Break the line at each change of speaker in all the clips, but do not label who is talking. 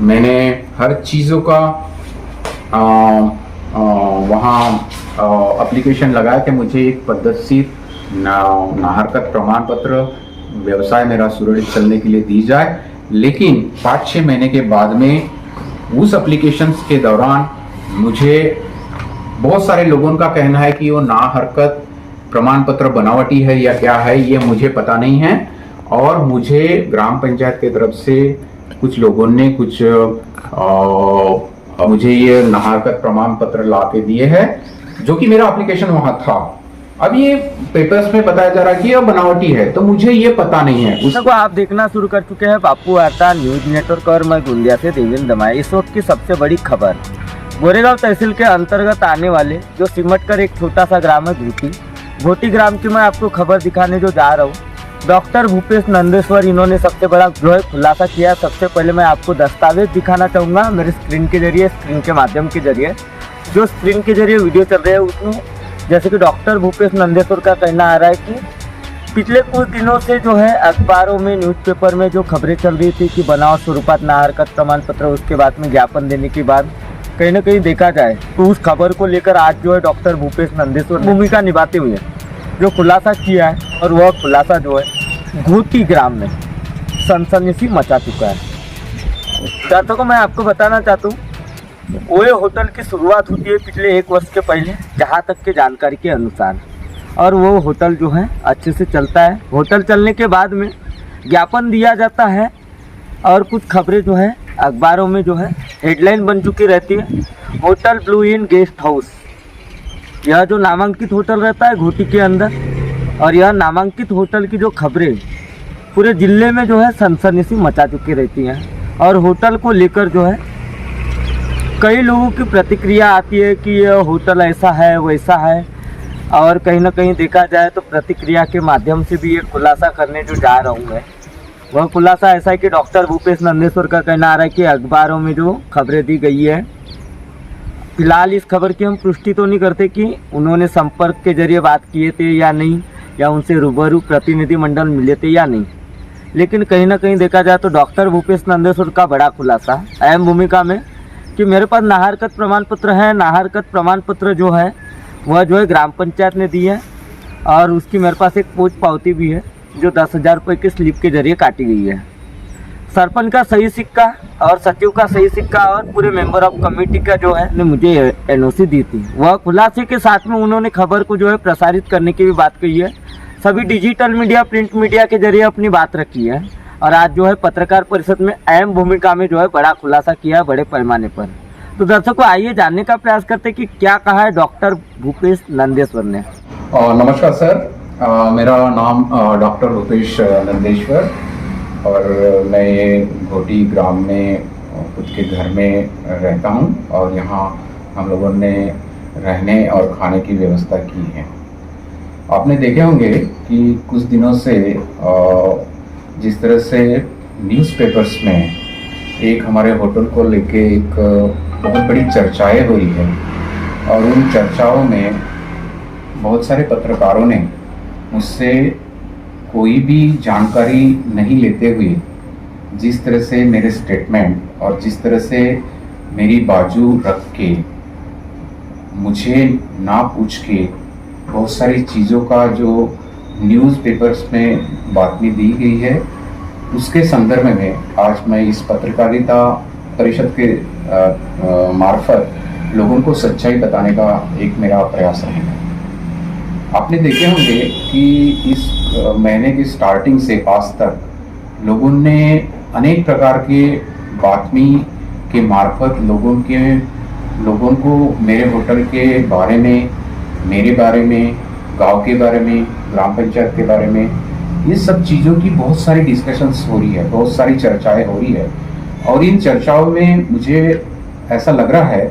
मैंने हर चीज़ों का वहाँ एप्लीकेशन लगाया कि मुझे एक पद्धतशीर नाहरकत प्रमाण पत्र व्यवसाय मेरा सुरक्षित चलने के लिए दी जाए। लेकिन 5-6 महीने के बाद में उस एप्लीकेशंस के दौरान मुझे बहुत सारे लोगों का कहना है कि वो नाहरकत प्रमाण पत्र बनावटी है या क्या है, ये मुझे पता नहीं है। और मुझे ग्राम पंचायत की तरफ से कुछ लोगों ने मुझे ये नाहरकत प्रमाण पत्र ला के दिए हैं, जो कि मेरा एप्लीकेशन वहां था। अब ये पेपर्स में बताया जा रहा है कि यह बनावटी है, तो मुझे ये पता नहीं है।
उसको आप देखना शुरू कर चुके हैं बापू वार्ता न्यूज नेटवर्क और मैं गोंदिया से देवेंद्र दमाई। इस वक्त की सबसे बड़ी खबर, गोरेगांव तहसील के अंतर्गत आने वाले जो सिमटकर एक छोटा सा ग्राम है घोटी ग्राम की मैं आपको खबर दिखाने जो जा रहा हूँ। डॉक्टर भूपेश नंदेश्वर इन्होंने सबसे बड़ा जो है खुलासा किया। सबसे पहले मैं आपको दस्तावेज दिखाना चाहूँगा मेरे स्क्रीन के जरिए, स्क्रीन के माध्यम के जरिए। जो स्क्रीन के जरिए वीडियो चल रही है उसमें जैसे कि डॉक्टर भूपेश नंदेश्वर का कहना आ रहा है कि पिछले कुछ दिनों से जो है अखबारों में, न्यूज़पेपर में जो खबरें चल रही थी कि बनाव स्वरूपात नाहरकत प्रमाण पत्र, उसके बाद में ज्ञापन देने के बाद कहीं ना कहीं देखा जाए तो उस खबर को लेकर आज जो है डॉक्टर भूपेश नंदेश्वर भूमिका निभाते हुए जो खुलासा किया है, और वह खुलासा जो है घोटी ग्राम में सनसनी सी मचा चुका है। दर्शकों मैं आपको बताना चाहता हूँ, ओए होटल की शुरुआत होती है पिछले 1 वर्ष के पहले, जहाँ तक के जानकारी के अनुसार, और वो होटल जो है अच्छे से चलता है। होटल चलने के बाद में ज्ञापन दिया जाता है और कुछ खबरें जो है अखबारों में जो है हेडलाइन बन चुकी रहती है। Hotel blue in guest house, यह जो नामांकित होटल रहता है घोटी के अंदर, और यह नामांकित होटल की जो खबरें पूरे जिले में जो है सनसनी सी मचा चुकी रहती हैं। और होटल को लेकर जो है कई लोगों की प्रतिक्रिया आती है कि यह होटल ऐसा है वैसा है, और कहीं ना कहीं देखा जाए तो प्रतिक्रिया के माध्यम से भी ये खुलासा करने जो जा रहा हूँ मैं, वह खुलासा ऐसा है कि डॉक्टर भूपेश नंदेश्वर का कहना आ रहा है कि अखबारों में जो खबरें दी गई है, फिलहाल इस खबर की हम पुष्टि तो नहीं करते कि उन्होंने संपर्क के जरिए बात किए थे या नहीं, या उनसे रूबरू प्रतिनिधिमंडल मिले थे या नहीं, लेकिन कहीं ना कहीं देखा जाए तो डॉक्टर भूपेश नंदेश्वर का बड़ा खुलासा अहम भूमिका में कि मेरे पास नाहरकत प्रमाण पत्र है। नाहरकत प्रमाण पत्र जो है वह जो है ग्राम पंचायत ने दी है, और उसकी मेरे पास एक पोस्ट पावती भी है जो 10,000 रुपये के स्लिप के जरिए काटी गई है। सरपंच का सही सिक्का और सचिव का सही सिक्का और पूरे मेंबर ऑफ कमेटी का जो है ने मुझे एनओसी दी थी। वह खुलासे के साथ में उन्होंने खबर को जो है प्रसारित करने की भी बात कही है। सभी डिजिटल मीडिया, प्रिंट मीडिया के जरिए अपनी बात रखी है, और आज जो है पत्रकार परिषद में अहम भूमिका में जो है बड़ा खुलासा किया है बड़े पैमाने पर। तो दर्शकों आइए जानने का प्रयास करते हैं कि क्या कहा है डॉक्टर भूपेश नंदेश्वर ने।
नमस्कार सर, मेरा नाम डॉक्टर भूपेश नंदेश्वर, और मैं घोटी ग्राम में खुद के घर में रहता हूं, और यहां हम लोगों ने रहने और खाने की व्यवस्था की है। आपने देखे होंगे कि कुछ दिनों से जिस तरह से न्यूज़पेपर्स में एक हमारे होटल को लेके एक बहुत बड़ी चर्चाएं हुई है, और उन चर्चाओं में बहुत सारे पत्रकारों ने मुझसे कोई भी जानकारी नहीं लेते हुए जिस तरह से मेरे स्टेटमेंट और जिस तरह से मेरी बाजू रख के मुझे ना पूछ के बहुत सारी चीज़ों का जो न्यूज़पेपर्स में बातमी दी गई है, उसके संदर्भ में आज मैं इस पत्रकारिता परिषद के मार्फत लोगों को सच्चाई बताने का एक मेरा प्रयास रहेगा। आपने देखे होंगे कि इस महीने की स्टार्टिंग से आज तक लोगों ने अनेक प्रकार के बातमी के मार्फत लोगों को मेरे होटल के बारे में, मेरे बारे में, गांव के बारे में, ग्राम पंचायत के बारे में, ये सब चीज़ों की बहुत सारी डिस्कशंस हो रही है, बहुत सारी चर्चाएं हो रही है। और इन चर्चाओं में मुझे ऐसा लग रहा है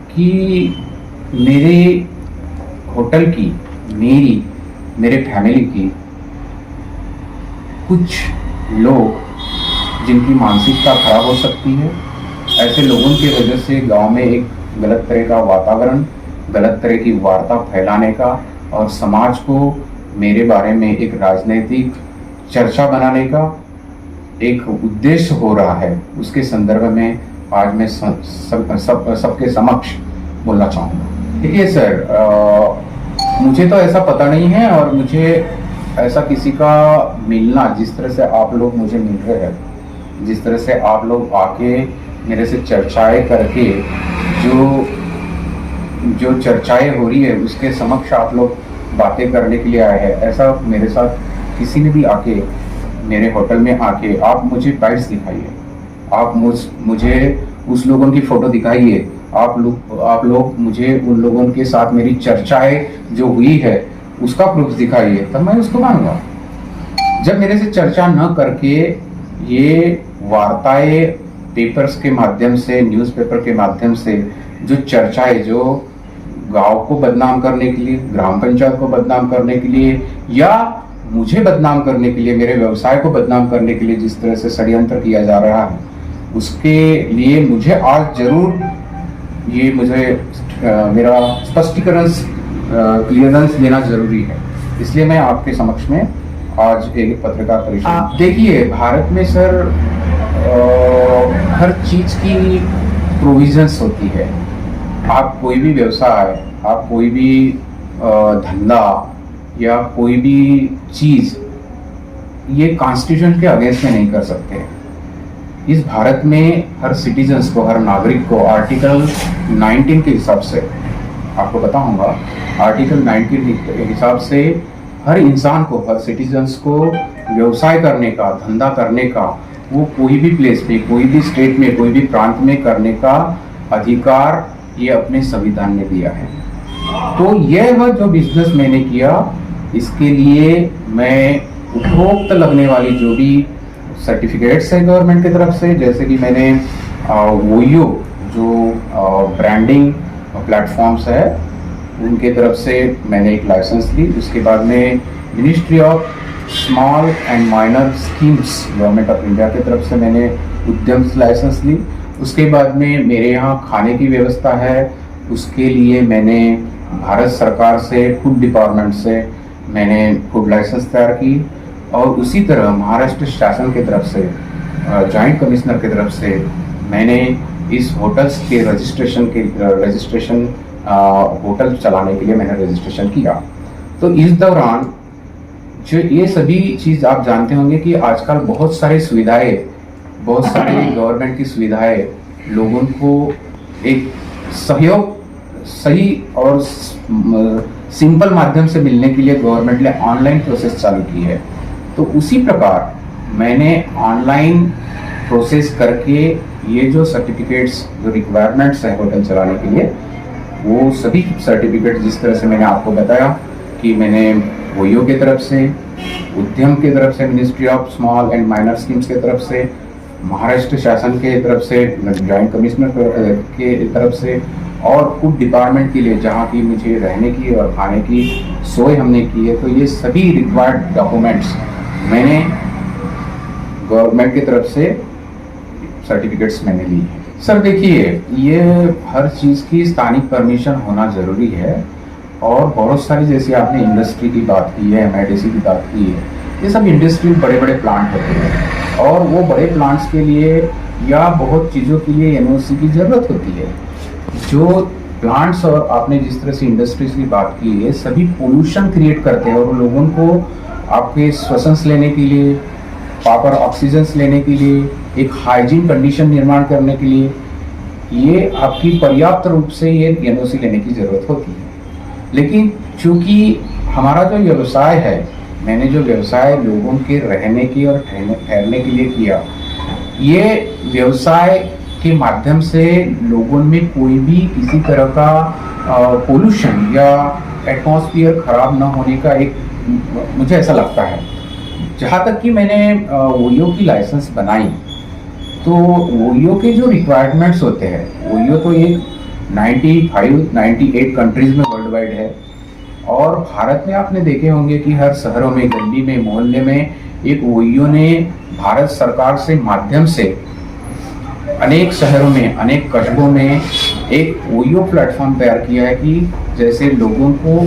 कि मेरे होटल की, मेरे फैमिली की कुछ लोग जिनकी मानसिकता खराब हो सकती है, ऐसे लोगों की वजह से गांव में एक गलत तरह का वातावरण, गलत तरह की वार्ता फैलाने का और समाज को मेरे बारे में एक राजनीतिक चर्चा बनाने का एक उद्देश्य हो रहा है, उसके संदर्भ में आज मैं सबके समक्ष बोलना चाहूँगा। देखिए सर, मुझे तो ऐसा पता नहीं है, और मुझे ऐसा किसी का मिलना, जिस तरह से आप लोग मुझे मिल रहे हैं, जिस तरह से आप लोग आके मेरे से चर्चाएं करके जो चर्चाएं हो रही है उसके समक्ष आप लोग बातें करने के लिए आए हैं, ऐसा मेरे साथ किसी ने भी आके मेरे होटल में आके आप मुझे बाइट्स दिखाइए, आप मुझे उस लोगों की फ़ोटो दिखाइए, आप लोग मुझे उन लोगों के साथ मेरी चर्चाएं जो हुई है उसका प्रूफ दिखाइए, तब मैं उसको मानूंगा। जब मेरे से चर्चा न करके ये वार्ताएं पेपर्स के माध्यम से, न्यूज़पेपर के माध्यम से जो चर्चाएं, जो गांव को बदनाम करने के लिए, ग्राम पंचायत को बदनाम करने के लिए, या मुझे बदनाम करने के लिए, मेरे व्यवसाय को बदनाम करने के लिए जिस तरह से षड्यंत्र किया जा रहा है, उसके लिए मुझे आज जरूर ये मेरा स्पष्टीकरण, क्लियरेंस देना जरूरी है। इसलिए मैं आपके समक्ष में आज एक पत्रकार परिषद। देखिए, भारत में सर हर चीज की प्रोविजंस होती है। आप कोई भी व्यवसाय, आप कोई भी धंधा या कोई भी चीज ये कॉन्स्टिट्यूशन के अगेंस्ट में नहीं कर सकते। इस भारत में हर सिटीजन्स को, हर नागरिक को आर्टिकल 19 के हिसाब से, आपको बताऊंगा, आर्टिकल 19 के हिसाब से हर इंसान को, हर सिटीजन्स को व्यवसाय करने का, धंधा करने का, वो कोई भी प्लेस में, कोई भी स्टेट में, कोई भी प्रांत में करने का अधिकार ये अपने संविधान ने दिया है। तो यह जो बिजनेस मैंने किया, इसके लिए मैं उपरोक्त लगने वाली जो भी सर्टिफिकेट्स है गवर्नमेंट की तरफ से, जैसे कि मैंने वोयो जो ब्रांडिंग प्लेटफॉर्म्स है उनके तरफ से मैंने एक लाइसेंस ली। उसके बाद में ministry of small and minor schemes government of India की तरफ से मैंने उद्यम लाइसेंस ली। उसके बाद में मेरे यहाँ खाने की व्यवस्था है, उसके लिए मैंने भारत सरकार से, फूड डिपार्टमेंट से मैंने फूड लाइसेंस तैयार की। और उसी तरह महाराष्ट्र शासन की तरफ से, जॉइंट कमिश्नर की तरफ से मैंने इस होटल्स के रजिस्ट्रेशन होटल चलाने के लिए मैंने रजिस्ट्रेशन किया। तो इस दौरान जो ये सभी चीज़ आप जानते होंगे कि आजकल बहुत सारी सुविधाएं, बहुत सारी गवर्नमेंट की सुविधाएं लोगों को एक सहयोग, सही और सिंपल माध्यम से मिलने के लिए गवर्नमेंट ने ऑनलाइन प्रोसेस चालू की है। तो उसी प्रकार मैंने ऑनलाइन प्रोसेस करके ये जो सर्टिफिकेट्स, जो रिक्वायरमेंट्स है होटल चलाने के लिए, वो सभी सर्टिफिकेट जिस तरह से मैंने आपको बताया कि मैंने वोयो की तरफ से, उद्यम की तरफ से, ministry of small and minor schemes की तरफ से, महाराष्ट्र शासन के तरफ से, जॉइंट कमिश्नर के तरफ से, और फूड डिपार्टमेंट के लिए जहाँ की मुझे रहने की और खाने की सोय हमने की है, तो ये सभी रिक्वायर्ड डॉक्यूमेंट्स मैंने गवर्नमेंट की तरफ से सर्टिफिकेट्स मैंने ली है। सर देखिए, ये हर चीज़ की स्थानिक परमिशन होना ज़रूरी है, और बहुत सारी, जैसे आपने इंडस्ट्री की बात की है, एमआईडीसी की बात की है, ये सब इंडस्ट्री बड़े बड़े प्लांट होते हैं, और वो बड़े प्लांट्स के लिए या बहुत चीज़ों के लिए एनओसी की ज़रूरत होती है। जो प्लांट्स और आपने जिस तरह से इंडस्ट्रीज की बात की है, सभी पोल्यूशन क्रिएट करते हैं, और लोगों को आपके श्वसन लेने के लिए, प्रॉपर ऑक्सीजन लेने के लिए, एक हाइजीन कंडीशन निर्माण करने के लिए ये आपकी पर्याप्त रूप से ये एनओसी लेने की ज़रूरत होती है। लेकिन चूंकि हमारा जो व्यवसाय है, मैंने जो व्यवसाय लोगों के रहने की और ठहरने के लिए किया, ये व्यवसाय के माध्यम से लोगों में कोई भी किसी तरह का पोल्यूशन या एटमॉस्फेयर खराब ना होने का एक, मुझे ऐसा लगता है। जहाँ तक कि मैंने वोयो की लाइसेंस बनाई, तो वोयो के जो रिक्वायरमेंट्स होते हैं, वोयो तो एक 98 कंट्रीज में वर्ल्ड वाइड है, और भारत में आपने देखे होंगे कि हर शहरों में, गली में, मोहल्ले में एक वोयो ने भारत सरकार से माध्यम से अनेक शहरों में, अनेक कस्बों में एक वोयो प्लेटफॉर्म तैयार किया है कि जैसे लोगों को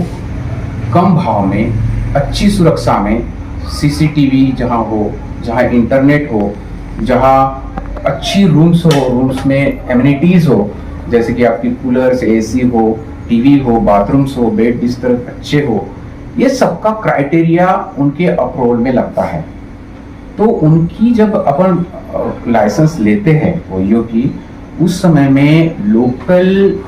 कम भाव में, अच्छी सुरक्षा में, सीसीटीवी जहां हो, जहाँ इंटरनेट हो, जहाँ अच्छी रूम्स हो, रूम्स में एमिनिटीज़ हो, जैसे कि आपकी कूलर्स, एसी हो, टीवी हो, बाथरूम्स हो, बेड बिस्तर अच्छे हो, ये सबका क्राइटेरिया उनके अप्रूवल में लगता है। तो उनकी जब अपन लाइसेंस लेते हैं ओयो की, उस समय में लोकल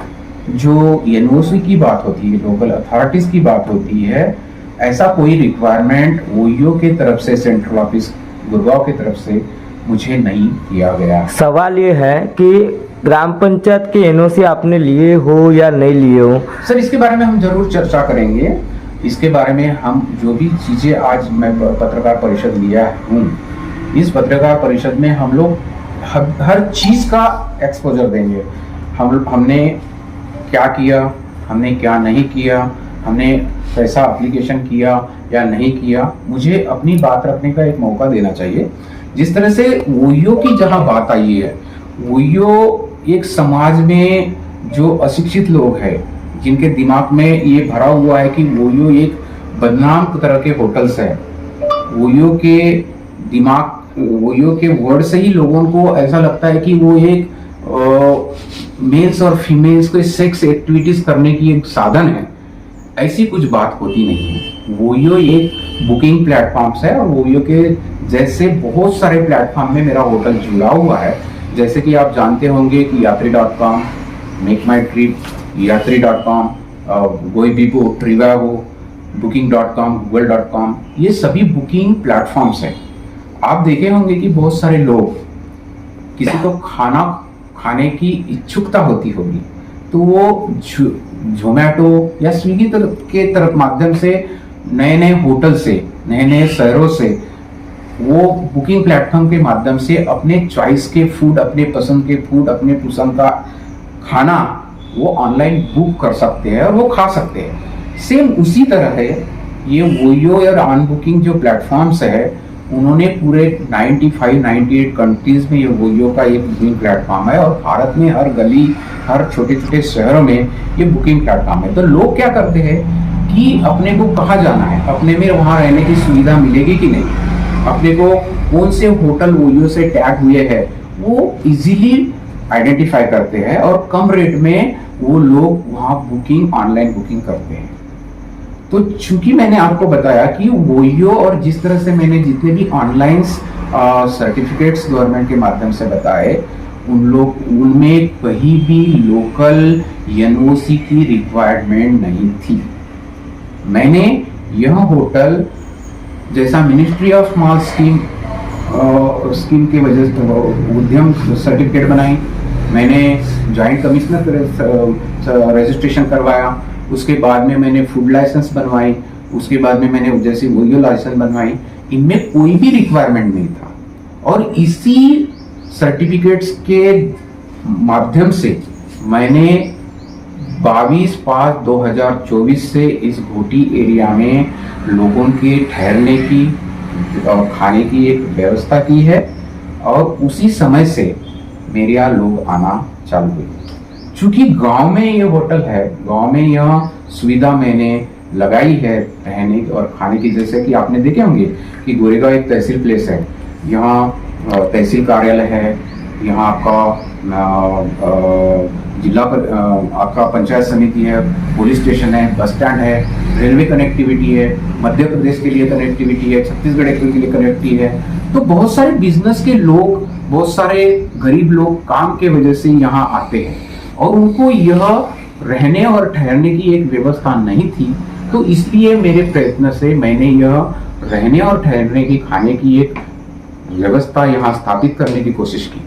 जो एनओसी की बात होती है, लोकल अथॉरिटीज की बात होती है, ऐसा कोई रिक्वायरमेंट ओयो के तरफ से, सेंट्रल ऑफिस गुड़गांव की तरफ से मुझे नहीं किया गया।
सवाल ये है कि ग्राम पंचायत के एनओसी आपने लिए हो या नहीं लिए हो?
सर, इसके बारे में हम जरूर चर्चा करेंगे। इसके बारे में हम जो भी चीज़ें आज मैं पत्रकार परिषद लिया हूँ, इस पत्रकार परिषद में हम लोग हर चीज़ का एक्सपोजर देंगे। हमने क्या किया, हमने क्या नहीं किया, हमने कैसा एप्लीकेशन किया या नहीं किया। मुझे अपनी बात रखने का एक मौका देना चाहिए। जिस तरह से ओयो की जहाँ बात आई है, ओयो एक समाज में जो अशिक्षित लोग हैं, जिनके दिमाग में ये भरा हुआ है कि ओयो एक बदनाम तरह के होटल्स है, ओयो के वर्ड से ही लोगों को ऐसा लगता है कि वो एक मेल्स और फीमेल्स को सेक्स एक्टिविटीज करने की एक साधन है। ऐसी कुछ बात होती नहीं है। ओयो एक बुकिंग प्लेटफॉर्म है और ओयो के जैसे बहुत सारे प्लेटफॉर्म में मेरा होटल जुड़ा हुआ है। जैसे कि आप जानते होंगे कि यात्री.com, मेक माई ट्रिप, यात्री.com, गोइबिबो, ट्रिवागो, booking.com, google.com, ये सभी बुकिंग प्लेटफॉर्म्स हैं। आप देखे होंगे कि बहुत सारे लोग, किसी को खाना खाने की इच्छुकता होती होगी तो वो जोमेटो या स्विगी के तरफ माध्यम से नए नए होटल से, नए नए शहरों से वो बुकिंग प्लेटफॉर्म के माध्यम से अपने चॉइस के फूड, अपने पसंद के फूड, अपने पसंद का खाना वो ऑनलाइन बुक कर सकते हैं और वो खा सकते हैं। सेम उसी तरह है ये ओयो और ऑन बुकिंग जो प्लेटफॉर्म्स है, उन्होंने पूरे 98 कंट्रीज में ये ओयो का एक बुकिंग प्लेटफॉर्म है और भारत में हर गली, हर छोटे छोटे शहरों में ये बुकिंग प्लेटफॉर्म है। तो लोग क्या करते हैं कि अपने को कहाँ जाना है, अपने में वहाँ रहने की सुविधा मिलेगी कि नहीं, अपने को कौन से होटल ओयो से टैग हुए हैं, वो इजीली आइडेंटिफाई करते हैं और कम रेट में वो लोग वहाँ बुकिंग, ऑनलाइन बुकिंग करते हैं। तो चूंकि मैंने आपको बताया कि ओयो और जिस तरह से मैंने जितने भी ऑनलाइन सर्टिफिकेट्स गवर्नमेंट के माध्यम से बताए, उनमें कहीं भी लोकल एनओसी की रिक्वायरमेंट नहीं थी। मैंने यह होटल जैसा मिनिस्ट्री ऑफ स्मॉल स्कीम की वजह से उद्यम सर्टिफिकेट बनाई, मैंने जॉइंट कमिश्नर रजिस्ट्रेशन करवाया, उसके बाद में मैंने फूड लाइसेंस बनवाई, उसके बाद में मैंने जैसे ओयो लाइसेंस बनवाई। इनमें कोई भी रिक्वायरमेंट नहीं था और इसी सर्टिफिकेट्स के माध्यम से मैंने 22/5/2024 से इस घोटी एरिया में लोगों के ठहरने की और खाने की एक व्यवस्था की है और उसी समय से मेरे यहाँ लोग आना चालू हुए। चूंकि गांव में ये होटल है, गांव में यह सुविधा मैंने लगाई है रहने और खाने की। जैसे कि आपने देखे होंगे कि गोरेगांव एक तहसील प्लेस है, यहाँ तहसील कार्यालय है, यहाँ आपका जिला पर आपका पंचायत समिति है, पुलिस स्टेशन है, बस स्टैंड है, रेलवे कनेक्टिविटी है, मध्य प्रदेश के लिए कनेक्टिविटी है, छत्तीसगढ़ के लिए कनेक्टिविटी है। तो बहुत सारे बिजनेस के लोग, बहुत सारे गरीब लोग काम के वजह से यहाँ आते हैं और उनको यह रहने और ठहरने की एक व्यवस्था नहीं थी। तो इसलिए मेरे प्रयत्न से मैंने यह रहने और ठहरने की, खाने की एक व्यवस्था यहाँ स्थापित करने की कोशिश की।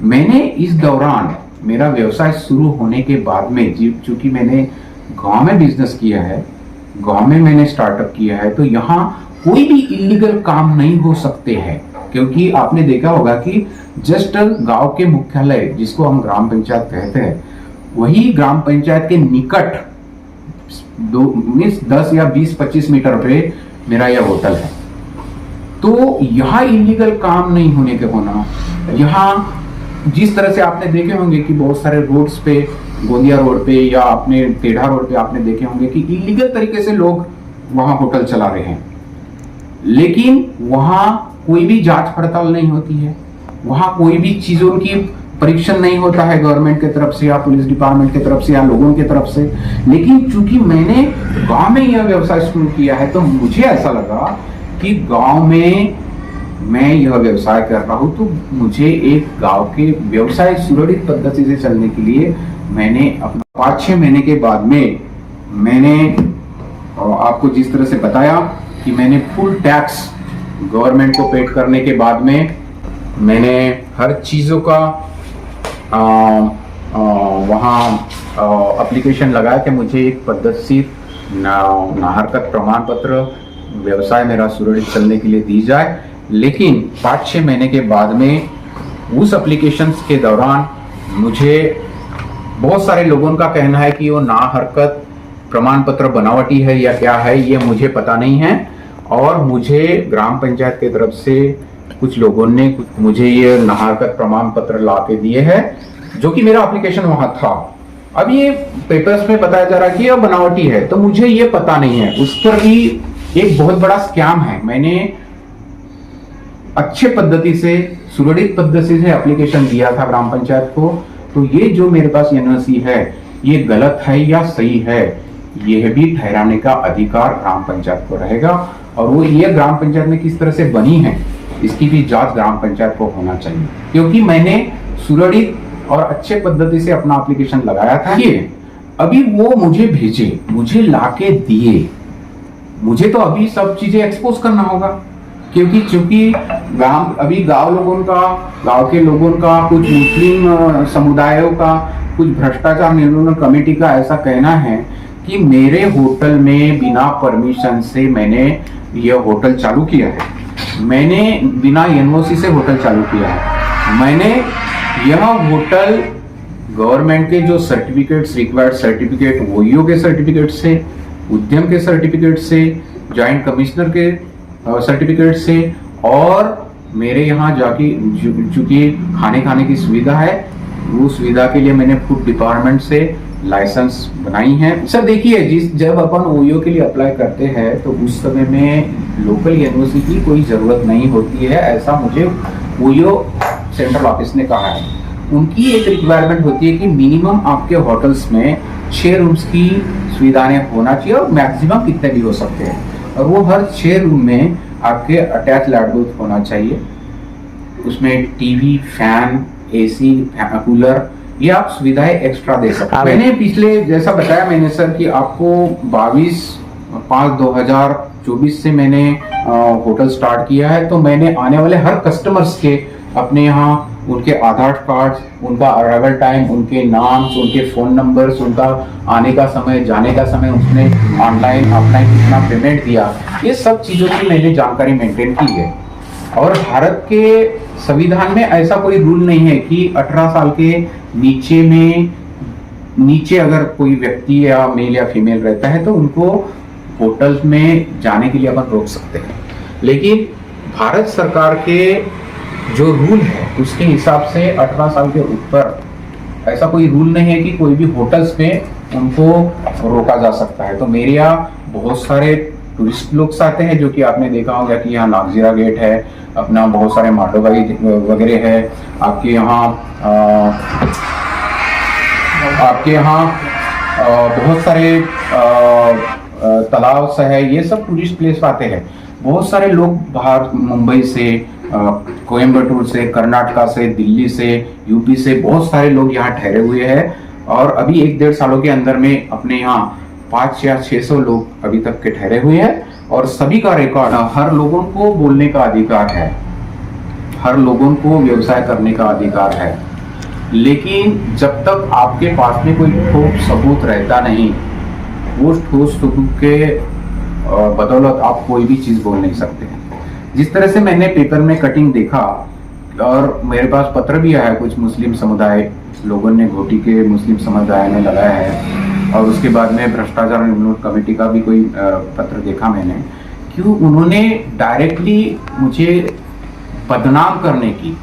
मैंने इस दौरान मेरा व्यवसाय शुरू होने के बाद में, चूंकि मैंने गांव में बिजनेस किया है, गांव में मैंने स्टार्टअप किया है, तो यहाँ कोई भी इलीगल काम नहीं हो सकते हैं। क्योंकि आपने देखा होगा कि जस्ट गांव के मुख्यालय, जिसको हम ग्राम पंचायत कहते हैं, वही ग्राम पंचायत के निकट 10 या 20-25 मीटर पे मेरा यह होटल है। तो यहाँ इलीगल काम नहीं होने के होना, यहाँ जिस तरह से आपने देखे होंगे कि बहुत सारे रोड्स पे, गोंदिया रोड पे या अपने टेढ़ा रोड पे आपने देखे होंगे कि इलीगल तरीके से लोग वहां होटल चला रहे हैं, लेकिन वहां कोई भी जांच पड़ताल नहीं होती है, वहाँ कोई भी चीजों की परीक्षण नहीं होता है गवर्नमेंट की तरफ से या पुलिस डिपार्टमेंट की तरफ से या लोगों की तरफ से। लेकिन चूंकि मैंने गांव में यह व्यवसाय शुरू किया है तो मुझे ऐसा लगा कि गांव में मैं यह व्यवसाय कर रहा हूं तो मुझे एक गांव के व्यवसाय सुरक्षित पद्धति से चलने के लिए मैंने अपना 5-6 महीने के बाद में मैंने आपको जिस तरह से बताया कि मैंने फुल टैक्स गवर्नमेंट को पेड करने के बाद में मैंने हर चीज़ों का वहाँ एप्लीकेशन लगाया कि मुझे एक पद्धति नाहरकत प्रमाण पत्र व्यवसाय मेरा सुरक्षित चलने के लिए दी जाए। लेकिन 5-6 महीने के बाद में उस एप्लीकेशंस के दौरान मुझे बहुत सारे लोगों का कहना है कि वो नाहरकत प्रमाण पत्र बनावटी है या क्या है, ये मुझे पता नहीं है। और मुझे ग्राम पंचायत की तरफ से कुछ लोगों ने मुझे ये नाहरकत प्रमाण पत्र ला के दिए हैं, जो कि मेरा एप्लीकेशन वहां था। अब ये पेपर्स में बताया जा रहा है कि यह बनावटी है, तो मुझे ये पता नहीं है। उस पर भी एक बहुत बड़ा स्कैम है। मैंने अच्छे पद्धति से सुरक्षित पद्धति से एप्लीकेशन दिया था ग्राम पंचायत को, तो ये जो मेरे पास एनओसी है ये गलत है या सही है, यह भी ठहराने का अधिकार ग्राम पंचायत को रहेगा। और वो ये ग्राम पंचायत में किस तरह से बनी है इसकी भी जांच ग्राम पंचायत को होना चाहिए, क्योंकि मैंने सुरक्षित और अच्छे पद्धति से अपना एप्लीकेशन लगाया था। ये अभी वो मुझे भेजे, मुझे लाके दिए, मुझे तो अभी सब चीजें एक्सपोज करना होगा, क्योंकि चूंकि गांव के लोगों का कुछ मुस्लिम समुदायों का कुछ भ्रष्टाचार निर्मूलन कमेटी का ऐसा कहना है कि मेरे होटल में बिना परमिशन से मैंने यह होटल चालू किया है, मैंने बिना एनओसी से होटल चालू किया है, मैंने यह होटल गवर्नमेंट के जो सर्टिफिकेट्स रिक्वायर्ड सर्टिफिकेट ओईओ के सर्टिफिकेट से, उद्यम के सर्टिफिकेट से, जॉइंट कमिश्नर के सर्टिफिकेट से, और मेरे यहाँ जाके चूंकि खाने की सुविधा है, वो सुविधा के लिए मैंने फूड डिपार्टमेंट से लाइसेंस बनाई है। सर देखिए, जब अपन ओईओ के लिए अप्लाई करते हैं तो उस समय में लोकल एनओसी की कोई जरूरत नहीं होती है, ऐसा मुझे ओईओ सेंट्रल ऑफिस ने कहा है। उनकी एक रिक्वायरमेंट होती है कि मिनिमम आपके होटल्स में 6 रूम्स की सुविधाएं होना चाहिए और मैक्सिमम कितने भी हो सकते हैं, और वो हर 6 रूम में आपके अटैच लैट्रिन होना चाहिए, उसमें टीवी, फैन, एसी, कूलर, ये आप सुविधाएं एक्स्ट्रा दे सकते हैं। मैंने पिछले जैसा बताया मैंने सर कि आपको 22/5/2024 से मैंने होटल स्टार्ट किया है, तो मैंने आने वाले हर कस्टमर्स के अपने यहाँ उनके आधार कार्ड, उनका अराइवल टाइम, उनके नाम, उनके फोन नंबर्स, उनका आने का समय, जाने का समय, उसने ऑनलाइन ऑफलाइन कितना पेमेंट दिया, ये सब चीज़ों की मैंने जानकारी मेंटेन की है। और भारत के संविधान में ऐसा कोई रूल नहीं है कि 18 साल के नीचे अगर कोई व्यक्ति या मेल या फीमेल रहता है तो उनको होटल में जाने के लिए अपन रोक सकते हैं। लेकिन भारत सरकार के जो रूल है उसके हिसाब से 18 साल के ऊपर ऐसा कोई रूल नहीं है कि कोई भी होटल्स में उनको रोका जा सकता है। तो मेरे यहाँ बहुत सारे टूरिस्ट लोग आते हैं, जो कि आपने देखा होगा कि यहाँ नागजीरा गेट है, अपना बहुत सारे मांडोबाई वगैरह है, आपके यहाँ बहुत सारे तालाब से है, ये सब टूरिस्ट प्लेस आते हैं। बहुत सारे लोग बाहर मुंबई से, कोयम्बटूर से, कर्नाटका से, दिल्ली से, यूपी से बहुत सारे लोग यहाँ ठहरे हुए हैं, और अभी 1-1.5 सालों के अंदर में अपने यहाँ 500 या 600 लोग अभी तक के ठहरे हुए हैं। और सभी का रिकॉर्ड, हर लोगों को बोलने का अधिकार है, हर लोगों को व्यवसाय करने का अधिकार है, लेकिन जब तक आपके पास में कोई ठोस सबूत रहता नहीं, वो ठोस सबूत के बदौलत आप कोई भी चीज़ बोल नहीं सकते हैं। जिस तरह से मैंने पेपर में कटिंग देखा, और मेरे पास पत्र भी आया, कुछ मुस्लिम समुदाय लोगों ने, घोटी के मुस्लिम समुदाय ने लगाया है, और उसके बाद में भ्रष्टाचार निर्मूलन कमेटी का भी कोई पत्र देखा मैंने, क्यों उन्होंने डायरेक्टली मुझे बदनाम करने की,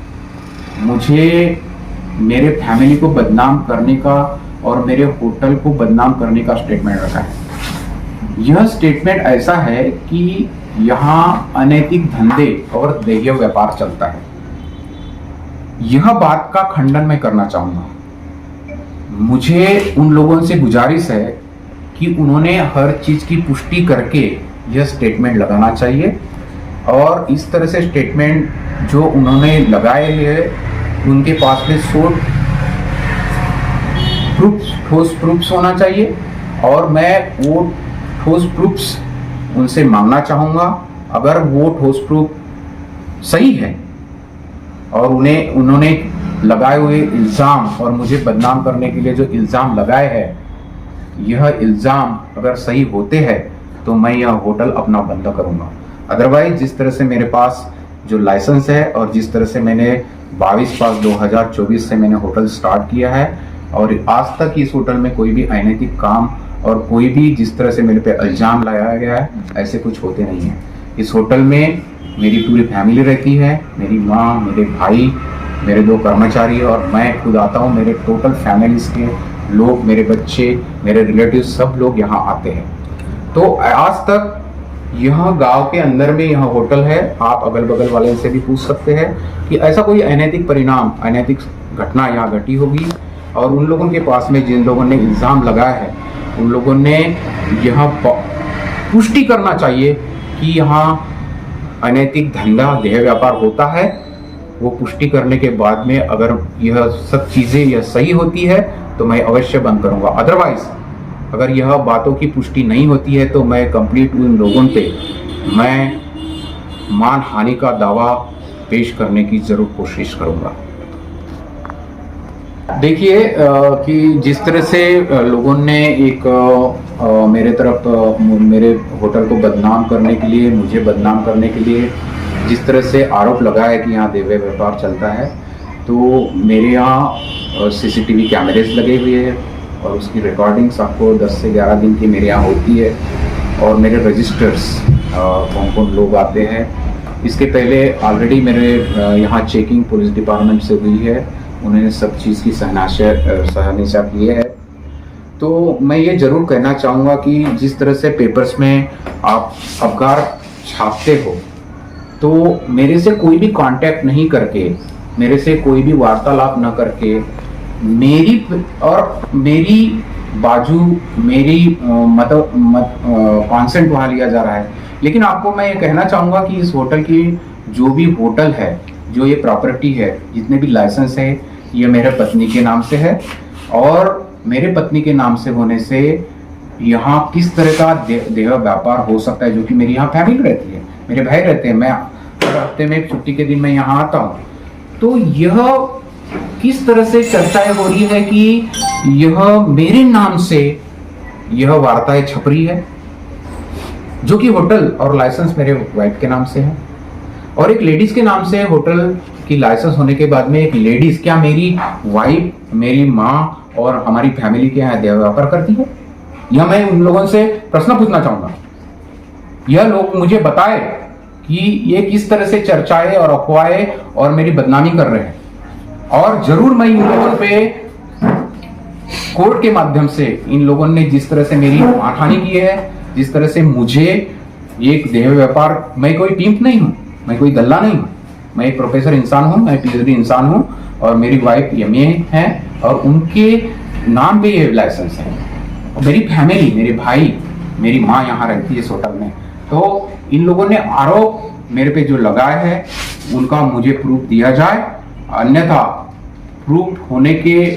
मुझे मेरे फैमिली को बदनाम करने का और मेरे होटल को बदनाम करने का स्टेटमेंट रखा है। यह स्टेटमेंट ऐसा है कि यहाँ अनैतिक धंधे और देह व्यापार चलता है। यह बात का खंडन मैं करना चाहूंगा। मुझे उन लोगों से गुजारिश है कि उन्होंने हर चीज की पुष्टि करके यह स्टेटमेंट लगाना चाहिए, और इस तरह से स्टेटमेंट जो उन्होंने लगाए हैं उनके पास में ठोस प्रूफ्स होना चाहिए, और मैं वो ठोस प्रूफ्स उनसे मांगना चाहूँगा। अगर वो ठोस प्रूफ सही है और उन्होंने लगाए हुए इल्ज़ाम और मुझे बदनाम करने के लिए जो इल्ज़ाम लगाए हैं, यह इल्ज़ाम अगर सही होते हैं तो मैं यह होटल अपना बंद करूँगा। अदरवाइज जिस तरह से मेरे पास जो लाइसेंस है और जिस तरह से मैंने 22/5/2024 से मैंने होटल स्टार्ट किया है, और आज तक इस होटल में कोई भी अनैतिक काम और कोई भी जिस तरह से मेरे पे इल्ज़ाम लगाया गया है, ऐसे कुछ होते नहीं है। इस होटल में मेरी पूरी फैमिली रहती है, मेरी माँ, मेरे भाई, मेरे 2 कर्मचारी और मैं खुद आता हूँ। मेरे टोटल फैमिलीज के लोग, मेरे बच्चे, मेरे रिलेटिव सब लोग यहाँ आते हैं। तो आज तक यह गांव के अंदर में यह होटल है। आप अगल बगल वाले से भी पूछ सकते हैं कि ऐसा कोई अनैतिक परिणाम, अनैतिक घटना यहाँ घटी होगी, और उन लोगों के पास में जिन लोगों ने इल्ज़ाम लगाया है उन लोगों ने यह पुष्टि करना चाहिए कि यहाँ अनैतिक धंधा, देह व्यापार होता है। वो पुष्टि करने के बाद में अगर यह सब चीज़ें यह सही होती है तो मैं अवश्य बंद करूँगा। अदरवाइज अगर यह बातों की पुष्टि नहीं होती है तो मैं कंप्लीट उन लोगों पे मैं मान हानि का दावा पेश करने की जरूर कोशिश करूँगा। देखिए कि जिस तरह से लोगों ने एक मेरे तरफ मेरे होटल को बदनाम करने के लिए, मुझे बदनाम करने के लिए जिस तरह से आरोप लगाया है कि यहाँ देह व्यापार चलता है, तो मेरे यहाँ सीसीटीवी कैमरेज लगे हुए हैं और उसकी रिकॉर्डिंग्स आपको 10 से 11 दिन की मेरे यहाँ होती है, और मेरे रजिस्टर्स कौन कौन लोग आते हैं। इसके पहले ऑलरेडी मेरे यहाँ चेकिंग पुलिस डिपार्टमेंट से हुई है, उन्होंने सब चीज़ की सहायता की है। तो मैं ये ज़रूर कहना चाहूँगा कि जिस तरह से पेपर्स में आप अखबार छापते हो, तो मेरे से कोई भी कांटेक्ट नहीं करके, मेरे से कोई भी वार्तालाप न करके मेरी बाजू, मेरी कॉन्सेंट वहाँ लिया जा रहा है। लेकिन आपको मैं ये कहना चाहूँगा कि इस होटल की जो भी होटल है, जो ये प्रॉपर्टी है, जितने भी लाइसेंस है, ये मेरे पत्नी के नाम से है, और मेरे पत्नी के नाम से होने से यहाँ किस तरह का देह व्यापार हो सकता है, जो कि मेरी यहाँ फैमिली रहती है, मेरे भाई रहते हैं, मैं हर हफ्ते में छुट्टी के दिन मैं यहाँ आता हूँ। तो यह किस तरह से चर्चाएं हो रही है कि यह मेरे नाम से यह वार्ताएं छप रही है, जो कि होटल और लाइसेंस मेरे वाइफ के नाम से है, और एक लेडीज के नाम से होटल की लाइसेंस होने के बाद में एक लेडीज, क्या मेरी वाइफ, मेरी माँ और हमारी फैमिली के यहाँ देह व्यापार करती है? यह मैं उन लोगों से प्रश्न पूछना चाहूंगा। यह लोग मुझे बताए कि ये किस तरह से चर्चाएं और अफवाहें और मेरी बदनामी कर रहे हैं, और जरूर मैं इन लोगों पे कोर्ट के माध्यम से, इन लोगों ने जिस तरह से मेरी मानहानि की है, जिस तरह से मुझे एक देह व्यापार, मैं कोई टीम नहीं हूँ, मैं कोई दल्ला नहीं हूँ, मैं एक प्रोफेसर इंसान हूँ, मैं पीएचडी इंसान हूँ, और मेरी वाइफ एमए है और उनके नाम पे ये लाइसेंस है। और मेरी फैमिली, मेरे भाई, मेरी माँ यहाँ रहती है इस होटल में। तो इन लोगों ने आरोप मेरे पे जो लगाए है उनका मुझे प्रूफ दिया जाए, अन्यथा प्रूफ होने के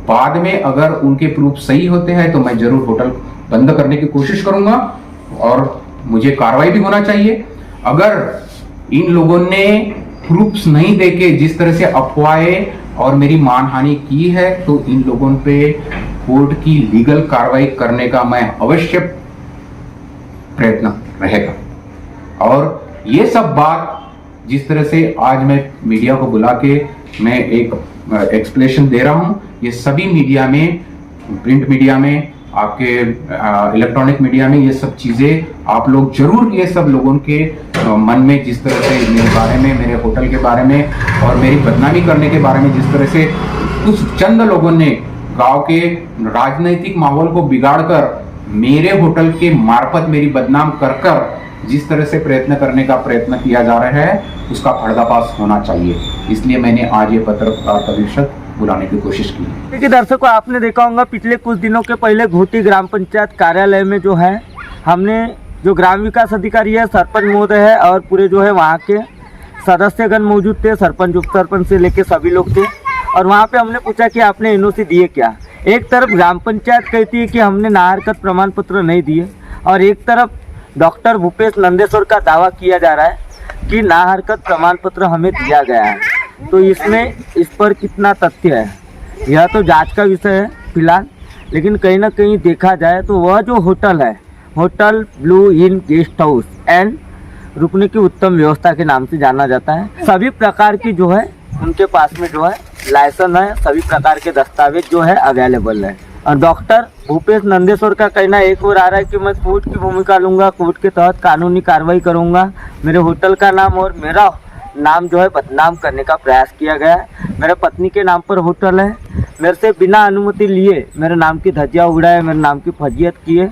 बाद में अगर उनके प्रूफ सही होते हैं तो मैं जरूर होटल बंद करने की कोशिश करूंगा, और मुझे कार्रवाई भी होना चाहिए। अगर इन लोगों ने प्रूफ्स नहीं देके जिस तरह से अफवाहें और मेरी मानहानि की है, तो इन लोगों पे कोर्ट की लीगल कार्रवाई करने का मैं अवश्य प्रयत्न रहेगा। और ये सब बात जिस तरह से आज मैं मीडिया को बुला के मैं एक एक्सप्लेनेशन दे रहा हूँ, ये सभी मीडिया में, प्रिंट मीडिया में, आपके इलेक्ट्रॉनिक मीडिया में, ये सब चीज़ें आप लोग जरूर, ये सब लोगों के मन में जिस तरह से मेरे बारे में, मेरे होटल के बारे में और मेरी बदनामी करने के बारे में जिस तरह से कुछ चंद लोगों ने गांव के राजनीतिक माहौल को बिगाड़कर मेरे होटल के मार्फत मेरी बदनाम कर जिस तरह से प्रयत्न करने का प्रयत्न किया जा रहा है उसका पर्दाफाश होना चाहिए, इसलिए मैंने आज ये पत्रकार परिषद बुलाने की कोशिश की।
देखिए दर्शकों, आपने देखा होगा पिछले कुछ दिनों के पहले घोटी ग्राम पंचायत कार्यालय में जो है हमने जो ग्राम विकास अधिकारी है, सरपंच महोदय है और पूरे जो है वहाँ के सदस्यगण मौजूद थे, सरपंच उप सरपंच से लेके सभी लोग थे। और वहाँ पे हमने पूछा कि आपने एनओसी दिए क्या। एक तरफ ग्राम पंचायत कहती है कि हमने ना हरकत प्रमाण पत्र नहीं दिए, और एक तरफ डॉक्टर भूपेश नंदेश्वर का दावा किया जा रहा है कि ना हरकत प्रमाण पत्र हमें दिया गया है। तो इसमें इस पर कितना तथ्य है, यह तो जांच का विषय है फिलहाल। लेकिन कहीं ना कहीं देखा जाए तो वह जो होटल है, hotel blue in guest house and रुकने की उत्तम व्यवस्था के नाम से जाना जाता है। सभी प्रकार की जो है उनके पास में जो है लाइसेंस है, सभी प्रकार के दस्तावेज जो है अवेलेबल है। और डॉक्टर भूपेश नंदेश्वर का कहना एक और आ रहा है कि मैं कोर्ट की भूमिका लूँगा, कोर्ट के तहत कानूनी कार्रवाई करूँगा, मेरे होटल का नाम और मेरा नाम जो है बदनाम करने का प्रयास किया गया है। मेरे पत्नी के नाम पर होटल है, मेरे से बिना अनुमति लिए मेरे नाम की धज्जियाँ उड़ाए, मेरे नाम की फजीयत किए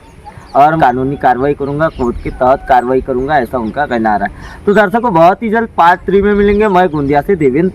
और कानूनी कार्रवाई करूंगा, कोर्ट के तहत कार्रवाई करूंगा, ऐसा उनका कहना आ रहा है। तो दर्शकों, बहुत ही जल्द पार्ट 3 में मिलेंगे। मैं गोंदिया से देवेंद्र।